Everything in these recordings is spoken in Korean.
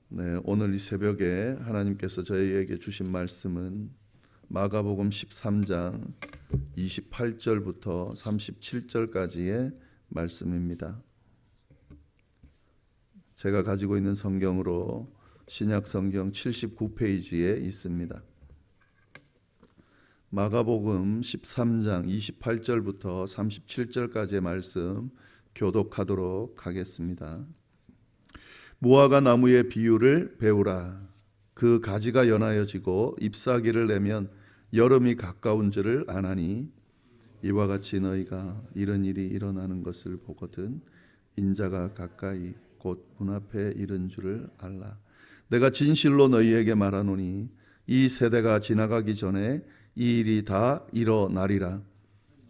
네, 오늘 이 새벽에 하나님께서 저희에게 주신 말씀은 마가복음 13장 28절부터 37절까지의 말씀입니다. 제가 가지고 있는 성경으로 신약 성경 79페이지에 있습니다. 마가복음 13장 28절부터 37절까지의 말씀 교독하도록 하겠습니다. 무화과 나무의 비유를 배우라. 그 가지가 연하여지고 잎사귀를 내면 여름이 가까운 줄을 아나니 이와 같이 너희가 이런 일이 일어나는 것을 보거든 인자가 가까이 곧 문 앞에 이른 줄을 알라. 내가 진실로 너희에게 말하노니 이 세대가 지나가기 전에 이 일이 다 일어나리라.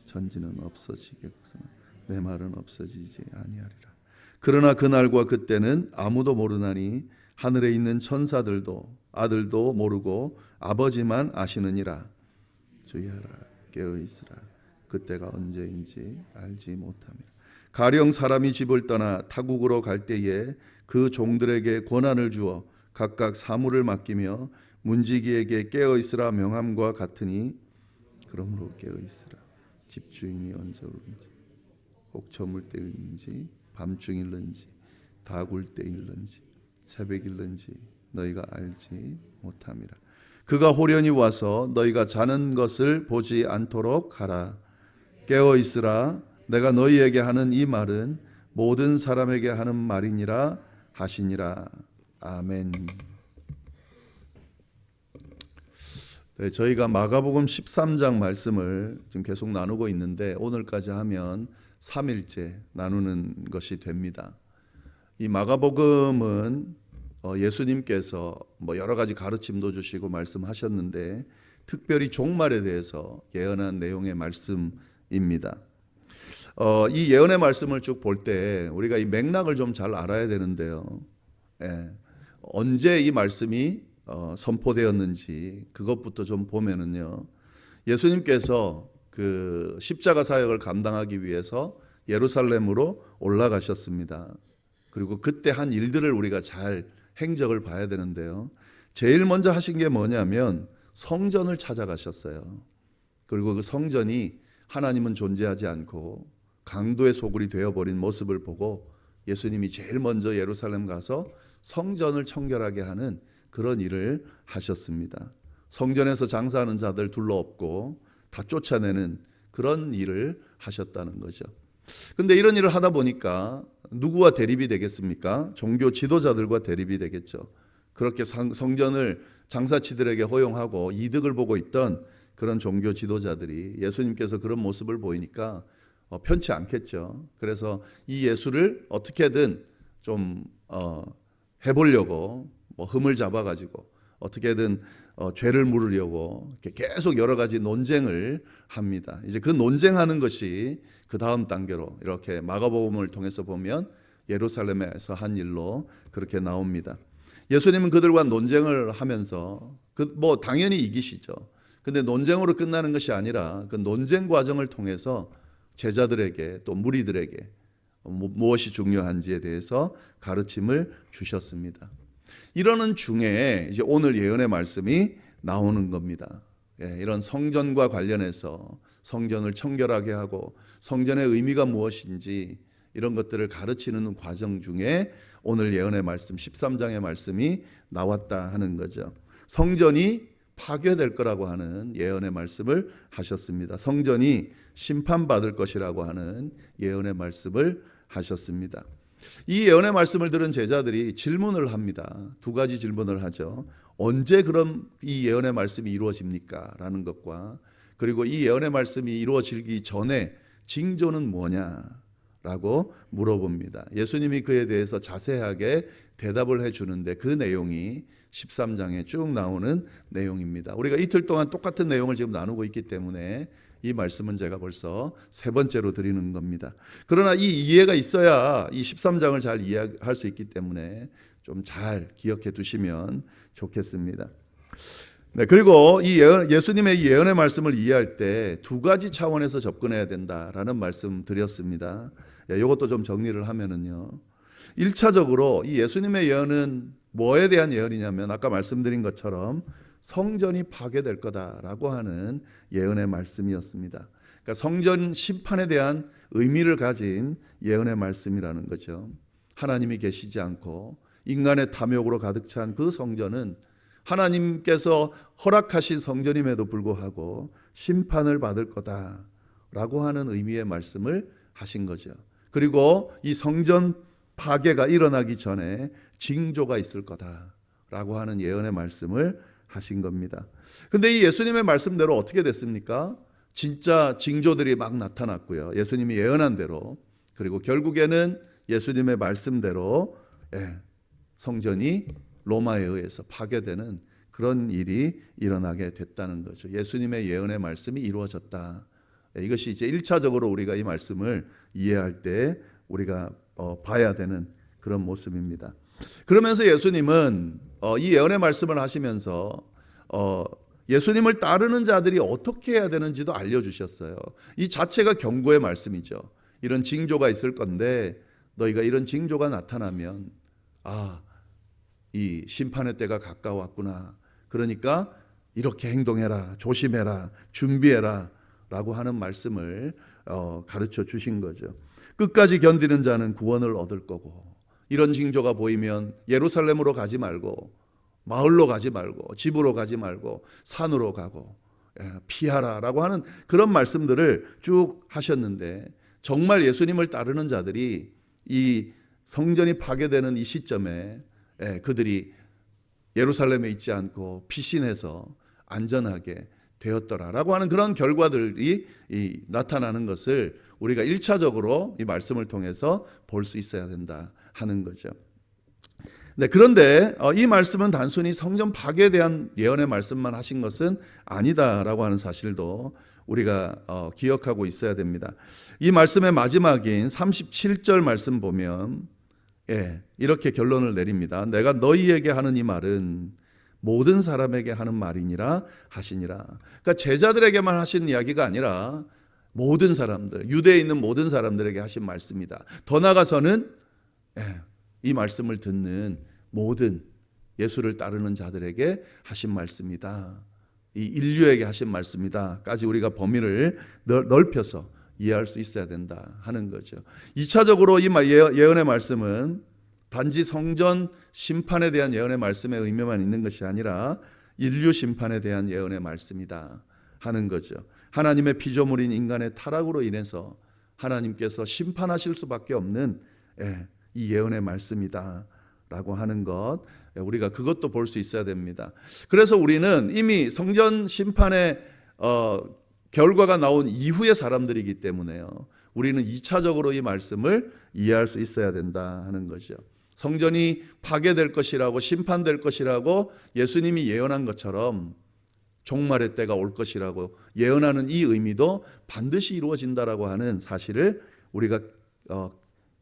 천지는 없어지겠으나 내 말은 없어지지 아니하리라. 그러나 그날과 그때는 아무도 모르나니 하늘에 있는 천사들도 아들도 모르고 아버지만 아시느니라. 주의하라, 깨어있으라. 그때가 언제인지 알지 못함이라. 가령 사람이 집을 떠나 타국으로 갈 때에 그 종들에게 권한을 주어 각각 사물을 맡기며 문지기에게 깨어있으라 명함과 같으니 그러므로 깨어있으라. 집주인이 언제 오는지 혹 저물 때일는지 밤중일는지 다굴 때일는지 새벽일는지 너희가 알지 못함이라. 그가 호련히 와서 너희가 자는 것을 보지 않도록 하라. 깨어 있으라. 내가 너희에게 하는 이 말은 모든 사람에게 하는 말이니라 하시니라. 아멘. 네, 저희가 마가복음 13장 말씀을 지금 계속 나누고 있는데 오늘까지 하면 3일째 나누는 것이 됩니다. 이 마가복음은 예수님께서 여러 가지 가르침도 주시고 말씀하셨는데 특별히 종말에 대해서 예언한 내용의 말씀입니다. 이 예언의 말씀을 쭉 볼 때 우리가 이 맥락을 좀 잘 알아야 되는데요. 언제 이 말씀이 선포되었는지 그것부터 좀 보면은요. 예수님께서 그 십자가 사역을 감당하기 위해서 예루살렘으로 올라가셨습니다. 그리고 그때 한 일들을 우리가 잘 행적을 봐야 되는데요. 제일 먼저 하신 게 뭐냐면 성전을 찾아가셨어요. 그리고 그 성전이 하나님은 존재하지 않고 강도의 소굴이 되어버린 모습을 보고 예수님이 제일 먼저 예루살렘 가서 성전을 청결하게 하는 그런 일을 하셨습니다. 성전에서 장사하는 자들 둘러엎고 다 쫓아내는 그런 일을 하셨다는 거죠. 근데 이런 일을 하다 보니까 누구와 대립이 되겠습니까? 종교 지도자들과 대립이 되겠죠. 그렇게 성전을 장사치들에게 허용하고 이득을 보고 있던 그런 종교 지도자들이 예수님께서 그런 모습을 보이니까 편치 않겠죠. 그래서 이 예수를 어떻게든 좀 해보려고 흠을 잡아가지고 어떻게든 죄를 물으려고 계속 여러 가지 논쟁을 합니다. 이제 그 논쟁하는 것이 그 다음 단계로 이렇게 마가복음을 통해서 보면 예루살렘에서 한 일로 그렇게 나옵니다. 예수님은 그들과 논쟁을 하면서 당연히 이기시죠. 근데 논쟁으로 끝나는 것이 아니라 그 논쟁 과정을 통해서 제자들에게 또 무리들에게 무엇이 중요한지에 대해서 가르침을 주셨습니다. 이러는 중에 이제 오늘 예언의 말씀이 나오는 겁니다. 이런 성전과 관련해서 성전을 청결하게 하고 성전의 의미가 무엇인지 이런 것들을 가르치는 과정 중에 오늘 예언의 말씀 13장의 말씀이 나왔다 하는 거죠. 성전이 파괴될 거라고 하는 예언의 말씀을 하셨습니다. 성전이 심판받을 것이라고 하는 예언의 말씀을 하셨습니다. 이 예언의 말씀을 들은 제자들이 질문을 합니다. 두 가지 질문을 하죠. 언제 그럼 이 예언의 말씀이 이루어집니까? 라는 것과 그리고 이 예언의 말씀이 이루어지기 전에 징조는 뭐냐라고 물어봅니다. 예수님이 그에 대해서 자세하게 대답을 해주는데 그 내용이 13장에 쭉 나오는 내용입니다. 우리가 이틀 동안 똑같은 내용을 지금 나누고 있기 때문에 이 말씀은 제가 벌써 세 번째로 드리는 겁니다. 그러나 이 이해가 있어야 이 13장을 잘 이해할 수 있기 때문에 좀 잘 기억해 두시면 좋겠습니다. 네, 그리고 이 예수님의 예언의 말씀을 이해할 때 두 가지 차원에서 접근해야 된다라는 말씀 드렸습니다. 이것도 좀 정리를 하면은요. 1차적으로 이 예수님의 예언은 뭐에 대한 예언이냐면 아까 말씀드린 것처럼 성전이 파괴될 거다라고 하는 예언의 말씀이었습니다. 그러니까 성전 심판에 대한 의미를 가진 예언의 말씀이라는 거죠. 하나님이 계시지 않고 인간의 탐욕으로 가득 찬 그 성전은 하나님께서 허락하신 성전임에도 불구하고 심판을 받을 거다라고 하는 의미의 말씀을 하신 거죠. 그리고 이 성전 파괴가 일어나기 전에 징조가 있을 거다라고 하는 예언의 말씀을 하신 겁니다. 근데 이 예수님의 말씀대로 어떻게 됐습니까? 진짜 징조들이 막 나타났고요. 예수님이 예언한 대로. 그리고 결국에는 예수님의 말씀대로 성전이 로마에 의해서 파괴되는 그런 일이 일어나게 됐다는 거죠. 예수님의 예언의 말씀이 이루어졌다. 이것이 이제 1차적으로 우리가 이 말씀을 이해할 때 우리가 봐야 되는 그런 모습입니다. 그러면서 예수님은 이 예언의 말씀을 하시면서 예수님을 따르는 자들이 어떻게 해야 되는지도 알려주셨어요. 이 자체가 경고의 말씀이죠. 이런 징조가 있을 건데 너희가 이런 징조가 나타나면 이 심판의 때가 가까웠구나. 그러니까 이렇게 행동해라, 조심해라, 준비해라 라고 하는 말씀을 가르쳐 주신 거죠. 끝까지 견디는 자는 구원을 얻을 거고, 이런 징조가 보이면 예루살렘으로 가지 말고 마을로 가지 말고 집으로 가지 말고 산으로 가고 피하라라고 하는 그런 말씀들을 쭉 하셨는데, 정말 예수님을 따르는 자들이 이 성전이 파괴되는 이 시점에 그들이 예루살렘에 있지 않고 피신해서 안전하게 되었더라라고 하는 그런 결과들이 나타나는 것을 우리가 1차적으로 이 말씀을 통해서 볼 수 있어야 된다 하는 거죠. 네, 그런데 이 말씀은 단순히 성전 파괴에 대한 예언의 말씀만 하신 것은 아니다라고 하는 사실도 우리가 기억하고 있어야 됩니다. 이 말씀의 마지막인 37절 말씀 보면 이렇게 결론을 내립니다. 내가 너희에게 하는 이 말은 모든 사람에게 하는 말이니라 하시니라. 그러니까 제자들에게만 하신 이야기가 아니라 모든 사람들, 유대에 있는 모든 사람들에게 하신 말씀이다. 더 나아가서는 이 말씀을 듣는 모든 예수를 따르는 자들에게 하신 말씀이다. 이 인류에게 하신 말씀이다까지 우리가 범위를 넓혀서 이해할 수 있어야 된다 하는 거죠. 2차적으로 이 예언의 말씀은 단지 성전 심판에 대한 예언의 말씀의 의미만 있는 것이 아니라 인류 심판에 대한 예언의 말씀이다 하는 거죠. 하나님의 피조물인 인간의 타락으로 인해서 하나님께서 심판하실 수밖에 없는 이 예언의 말씀이다 라고 하는 것, 우리가 그것도 볼 수 있어야 됩니다. 그래서 우리는 이미 성전 심판의 결과가 나온 이후의 사람들이기 때문에요, 우리는 2차적으로 이 말씀을 이해할 수 있어야 된다 하는 거죠. 성전이 파괴될 것이라고, 심판될 것이라고 예수님이 예언한 것처럼 종말의 때가 올 것이라고 예언하는 이 의미도 반드시 이루어진다라고 하는 사실을 우리가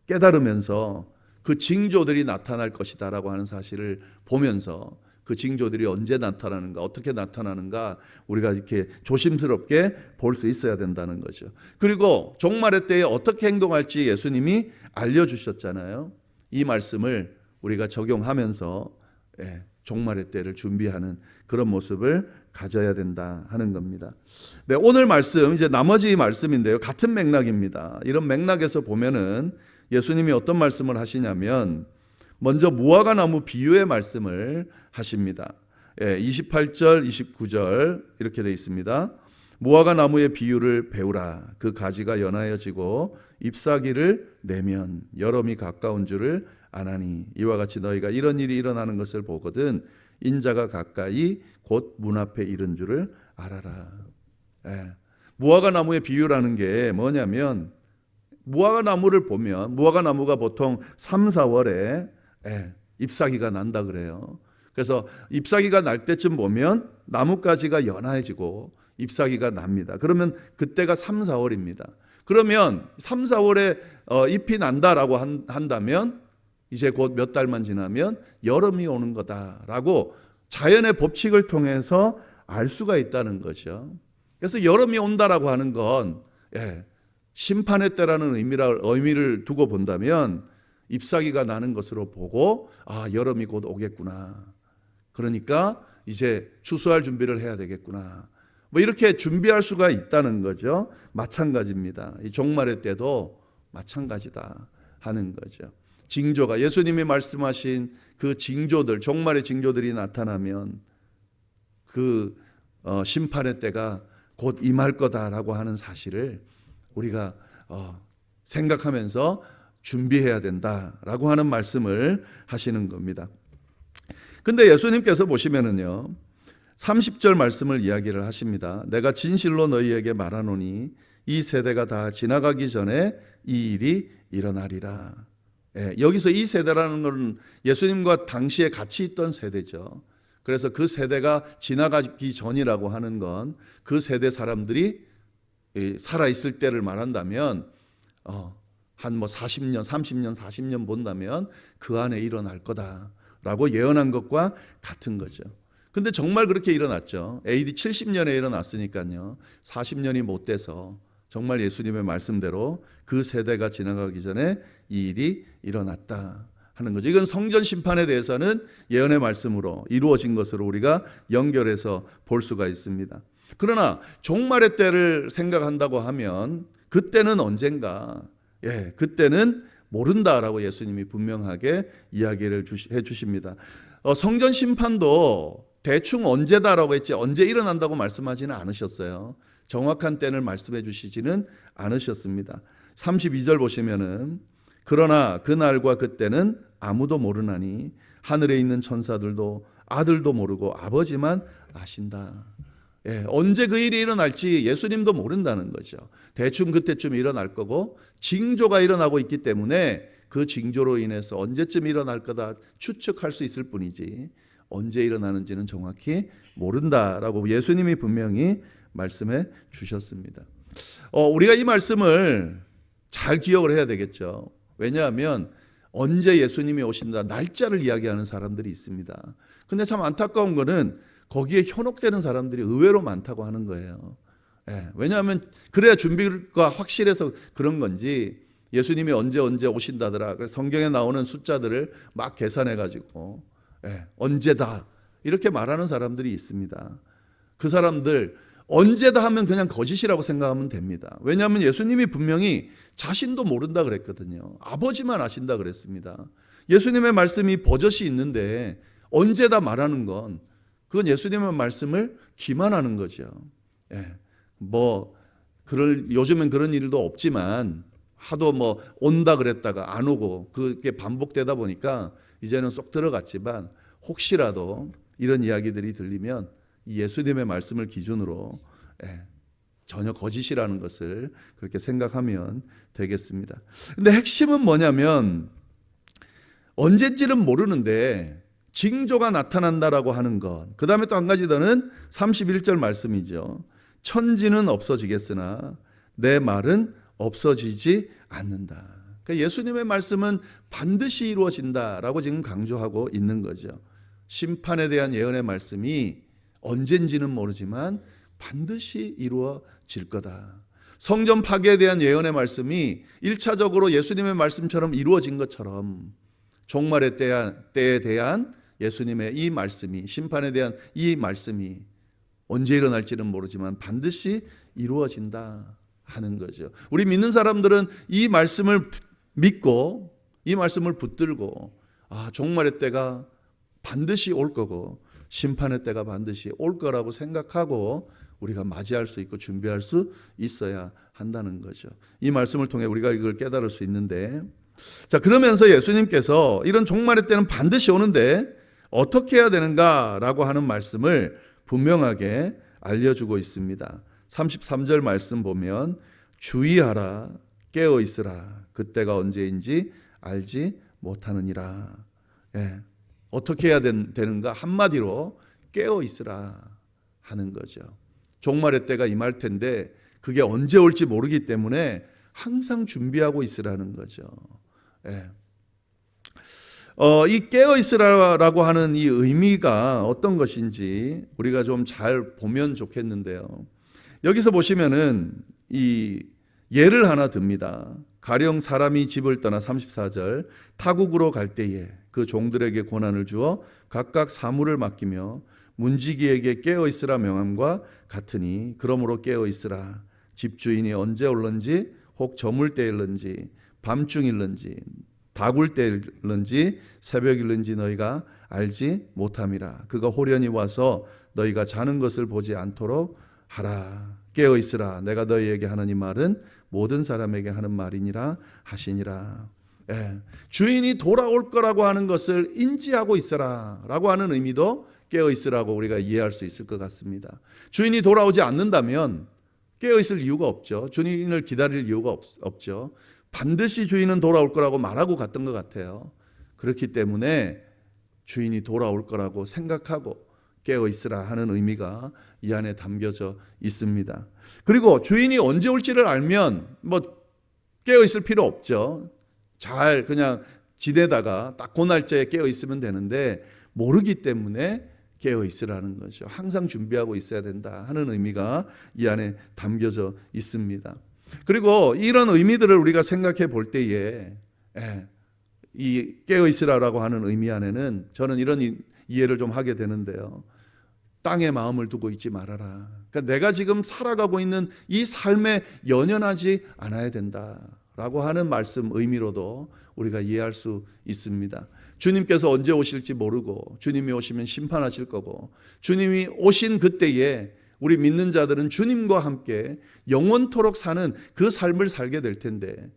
깨달으면서 그 징조들이 나타날 것이다라고 하는 사실을 보면서 그 징조들이 언제 나타나는가, 어떻게 나타나는가 우리가 이렇게 조심스럽게 볼 수 있어야 된다는 거죠. 그리고 종말의 때에 어떻게 행동할지 예수님이 알려주셨잖아요. 이 말씀을 우리가 적용하면서 종말의 때를 준비하는 그런 모습을 가져야 된다 하는 겁니다. 네, 오늘 말씀 이제 나머지 말씀인데요, 같은 맥락입니다. 이런 맥락에서 보면은 예수님이 어떤 말씀을 하시냐면 먼저 무화과 나무 비유의 말씀을 하십니다. 28절, 29절 이렇게 되어 있습니다. 무화과 나무의 비유를 배우라. 그 가지가 연하여지고 잎사귀를 내면 여름이 가까운 줄을 아나니 이와 같이 너희가 이런 일이 일어나는 것을 보거든 인자가 가까이 곧 문 앞에 이른 줄을 알아라. 무화과 나무의 비유라는 게 뭐냐면, 무화과 나무를 보면 무화과 나무가 보통 3, 4월에 잎사귀가 난다 그래요. 그래서 잎사귀가 날 때쯤 보면 나뭇가지가 연해지고 잎사귀가 납니다. 그러면 그때가 3, 4월입니다. 그러면 3, 4월에 잎이 난다라고 한다면 이제 곧 몇 달만 지나면 여름이 오는 거다라고 자연의 법칙을 통해서 알 수가 있다는 거죠. 그래서 여름이 온다라고 하는 건 심판의 때라는 의미를 두고 본다면 잎사귀가 나는 것으로 보고 여름이 곧 오겠구나. 그러니까 이제 추수할 준비를 해야 되겠구나. 뭐 이렇게 준비할 수가 있다는 거죠. 마찬가지입니다. 이 종말의 때도 마찬가지다 하는 거죠. 징조가 예수님이 말씀하신 그 징조들, 종말의 징조들이 나타나면 그 심판의 때가 곧 임할 거다라고 하는 사실을 우리가 생각하면서 준비해야 된다라고 하는 말씀을 하시는 겁니다. 근데 예수님께서 보시면은요, 30절 말씀을 이야기를 하십니다. 내가 진실로 너희에게 말하노니 이 세대가 다 지나가기 전에 이 일이 일어나리라. 여기서 이 세대라는 것은 예수님과 당시에 같이 있던 세대죠. 그래서 그 세대가 지나가기 전이라고 하는 건 그 세대 사람들이 살아있을 때를 말한다면 한 40년, 30년, 40년 본다면 그 안에 일어날 거다라고 예언한 것과 같은 거죠. 근데 정말 그렇게 일어났죠. AD 70년에 일어났으니까요. 40년이 못 돼서 정말 예수님의 말씀대로 그 세대가 지나가기 전에 이 일이 일어났다 하는 거죠. 이건 성전 심판에 대해서는 예언의 말씀으로 이루어진 것으로 우리가 연결해서 볼 수가 있습니다. 그러나 종말의 때를 생각한다고 하면 그때는 언젠가, 그때는 모른다라고 예수님이 분명하게 이야기를 해주십니다. 성전 심판도 대충 언제다라고 했지 언제 일어난다고 말씀하지는 않으셨어요. 정확한 때를 말씀해 주시지는 않으셨습니다. 32절 보시면은 그러나 그날과 그때는 아무도 모르나니 하늘에 있는 천사들도 아들도 모르고 아버지만 아신다. 언제 그 일이 일어날지 예수님도 모른다는 거죠. 대충 그때쯤 일어날 거고 징조가 일어나고 있기 때문에 그 징조로 인해서 언제쯤 일어날 거다 추측할 수 있을 뿐이지 언제 일어나는지는 정확히 모른다라고 예수님이 분명히 말씀해 주셨습니다. 우리가 이 말씀을 잘 기억을 해야 되겠죠. 왜냐하면 언제 예수님이 오신다 날짜를 이야기하는 사람들이 있습니다. 근데 참 안타까운 거는 거기에 현혹되는 사람들이 의외로 많다고 하는 거예요. 왜냐하면 그래야 준비가 확실해서 그런 건지 예수님이 언제 오신다더라. 성경에 나오는 숫자들을 막 계산해 가지고 언제다 이렇게 말하는 사람들이 있습니다. 그 사람들 언제다 하면 그냥 거짓이라고 생각하면 됩니다. 왜냐하면 예수님이 분명히 자신도 모른다 그랬거든요. 아버지만 아신다 그랬습니다. 예수님의 말씀이 버젓이 있는데 언제다 말하는 건 그건 예수님의 말씀을 기만하는 거죠. 요즘엔 그런 일도 없지만 하도 온다 그랬다가 안 오고 그게 반복되다 보니까 이제는 쏙 들어갔지만 혹시라도 이런 이야기들이 들리면 예수님의 말씀을 기준으로 전혀 거짓이라는 것을 그렇게 생각하면 되겠습니다. 근데 핵심은 뭐냐면 언제인지는 모르는데 징조가 나타난다라고 하는 것. 그 다음에 또 한 가지 더는 31절 말씀이죠. 천지는 없어지겠으나 내 말은 없어지지 않는다. 그러니까 예수님의 말씀은 반드시 이루어진다라고 지금 강조하고 있는 거죠. 심판에 대한 예언의 말씀이 언젠지는 모르지만 반드시 이루어질 거다. 성전 파괴에 대한 예언의 말씀이 1차적으로 예수님의 말씀처럼 이루어진 것처럼 종말의 때에 대한 예수님의 이 말씀이 심판에 대한 이 말씀이 언제 일어날지는 모르지만 반드시 이루어진다 하는 거죠. 우리 믿는 사람들은 이 말씀을 믿고 이 말씀을 붙들고 종말의 때가 반드시 올 거고 심판의 때가 반드시 올 거라고 생각하고 우리가 맞이할 수 있고 준비할 수 있어야 한다는 거죠. 이 말씀을 통해 우리가 이걸 깨달을 수 있는데 자 그러면서 예수님께서 이런 종말의 때는 반드시 오는데 어떻게 해야 되는가라고 하는 말씀을 분명하게 알려주고 있습니다. 33절 말씀 보면 주의하라 깨어 있으라 그때가 언제인지 알지 못하느니라. 어떻게 해야 되는가? 한마디로 깨어 있으라 하는 거죠. 종말의 때가 임할 텐데 그게 언제 올지 모르기 때문에 항상 준비하고 있으라는 거죠. 이 깨어 있으라라고 하는 이 의미가 어떤 것인지 우리가 좀 잘 보면 좋겠는데요. 여기서 보시면은 이 예를 하나 듭니다. 가령 사람이 집을 떠나 34절 타국으로 갈 때에 그 종들에게 권한을 주어 각각 사물을 맡기며 문지기에게 깨어 있으라 명함과 같으니 그러므로 깨어 있으라. 집주인이 언제 올는지 혹 저물 때일는지 밤중일는지 다굴 때일는지 새벽일는지 너희가 알지 못함이라. 그가 호련히 와서 너희가 자는 것을 보지 않도록 하라. 깨어 있으라. 내가 너희에게 하는 이 말은 모든 사람에게 하는 말이니라 하시니라. 주인이 돌아올 거라고 하는 것을 인지하고 있어라 라고 하는 의미도 깨어 있으라고 우리가 이해할 수 있을 것 같습니다. 주인이 돌아오지 않는다면 깨어 있을 이유가 없죠. 주인을 기다릴 이유가 없죠. 반드시 주인은 돌아올 거라고 말하고 갔던 것 같아요. 그렇기 때문에 주인이 돌아올 거라고 생각하고 깨어 있으라 하는 의미가 이 안에 담겨져 있습니다. 그리고 주인이 언제 올지를 알면 깨어 있을 필요 없죠. 잘 그냥 지내다가 딱 그 날짜에 깨어 있으면 되는데 모르기 때문에 깨어 있으라는 거죠. 항상 준비하고 있어야 된다 하는 의미가 이 안에 담겨져 있습니다. 그리고 이런 의미들을 우리가 생각해 볼 때에 이 깨어 있으라라고 하는 의미 안에는 저는 이런 이해를 좀 하게 되는데요. 땅에 마음을 두고 있지 말아라. 그러니까 내가 지금 살아가고 있는 이 삶에 연연하지 않아야 된다라고 하는 말씀 의미로도 우리가 이해할 수 있습니다. 주님께서 언제 오실지 모르고 주님이 오시면 심판하실 거고 주님이 오신 그때에 우리 믿는 자들은 주님과 함께 영원토록 사는 그 삶을 살게 될 텐데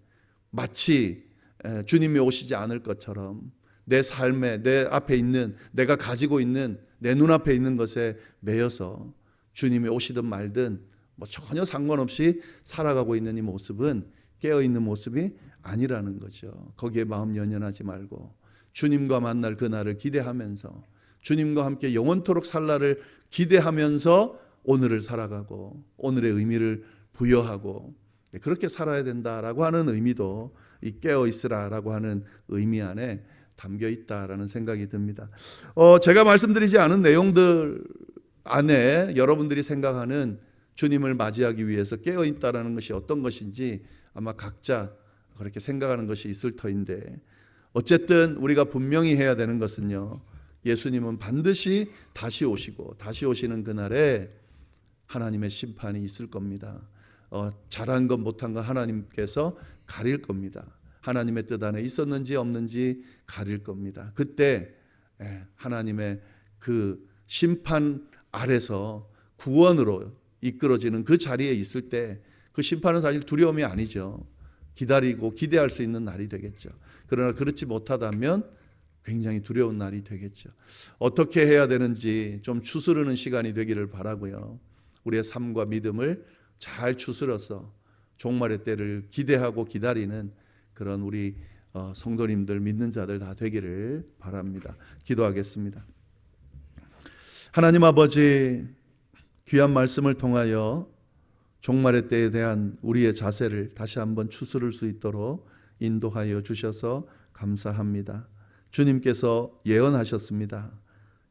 마치 주님이 오시지 않을 것처럼 내 삶에 내 앞에 있는 내가 가지고 있는 내 눈앞에 있는 것에 매여서 주님이 오시든 말든 전혀 상관없이 살아가고 있는 이 모습은 깨어있는 모습이 아니라는 거죠. 거기에 마음 연연하지 말고 주님과 만날 그날을 기대하면서 주님과 함께 영원토록 살 날을 기대하면서 오늘을 살아가고 오늘의 의미를 부여하고 그렇게 살아야 된다라고 하는 의미도 이 깨어있으라라고 하는 의미 안에 담겨 있다라는 생각이 듭니다. 제가 말씀드리지 않은 내용들 안에 여러분들이 생각하는 주님을 맞이하기 위해서 깨어있다라는 것이 어떤 것인지 아마 각자 그렇게 생각하는 것이 있을 터인데 어쨌든 우리가 분명히 해야 되는 것은요. 예수님은 반드시 다시 오시고 다시 오시는 그날에 하나님의 심판이 있을 겁니다. 잘한 것 못한 것 하나님께서 가릴 겁니다. 하나님의 뜻 안에 있었는지 없는지 가릴 겁니다. 그때 하나님의 그 심판 아래서 구원으로 이끌어지는 그 자리에 있을 때 그 심판은 사실 두려움이 아니죠. 기다리고 기대할 수 있는 날이 되겠죠. 그러나 그렇지 못하다면 굉장히 두려운 날이 되겠죠. 어떻게 해야 되는지 좀 추스르는 시간이 되기를 바라고요. 우리의 삶과 믿음을 잘 추스러서 종말의 때를 기대하고 기다리는 그런 우리 성도님들 믿는 자들 다 되기를 바랍니다. 기도하겠습니다. 하나님 아버지, 귀한 말씀을 통하여 종말의 때에 대한 우리의 자세를 다시 한번 추스를 수 있도록 인도하여 주셔서 감사합니다. 주님께서 예언하셨습니다.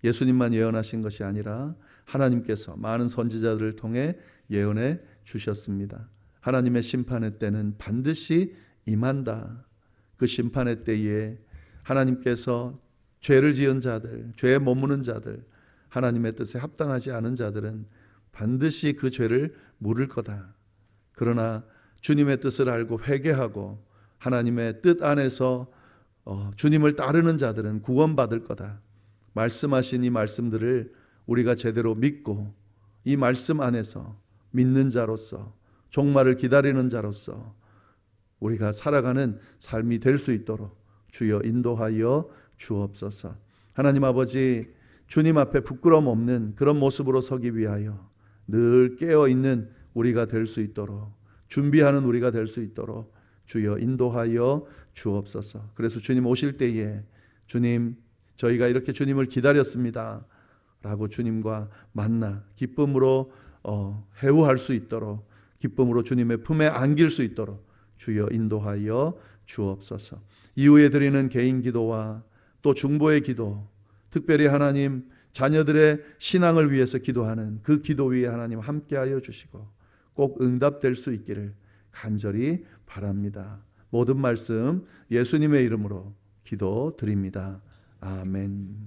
예수님만 예언하신 것이 아니라 하나님께서 많은 선지자들을 통해 예언해 주셨습니다. 하나님의 심판의 때는 반드시 임한다. 그 심판의 때에 하나님께서 죄를 지은 자들, 죄에 머무는 자들, 하나님의 뜻에 합당하지 않은 자들은 반드시 그 죄를 물을 거다. 그러나 주님의 뜻을 알고 회개하고 하나님의 뜻 안에서 주님을 따르는 자들은 구원받을 거다. 말씀하신 이 말씀들을 우리가 제대로 믿고 이 말씀 안에서 믿는 자로서 종말을 기다리는 자로서 우리가 살아가는 삶이 될 수 있도록 주여 인도하여 주옵소서. 하나님 아버지, 주님 앞에 부끄러움 없는 그런 모습으로 서기 위하여 늘 깨어있는 우리가 될 수 있도록 준비하는 우리가 될 수 있도록 주여 인도하여 주옵소서. 그래서 주님 오실 때에 주님, 저희가 이렇게 주님을 기다렸습니다 라고 주님과 만나 기쁨으로 회우할 수 있도록 기쁨으로 주님의 품에 안길 수 있도록 주여 인도하여 주옵소서. 이후에 드리는 개인 기도와 또 중보의 기도, 특별히 하나님 자녀들의 신앙을 위해서 기도하는 그 기도 위에 하나님 함께하여 주시고 꼭 응답될 수 있기를 간절히 바랍니다. 모든 말씀 예수님의 이름으로 기도드립니다. 아멘.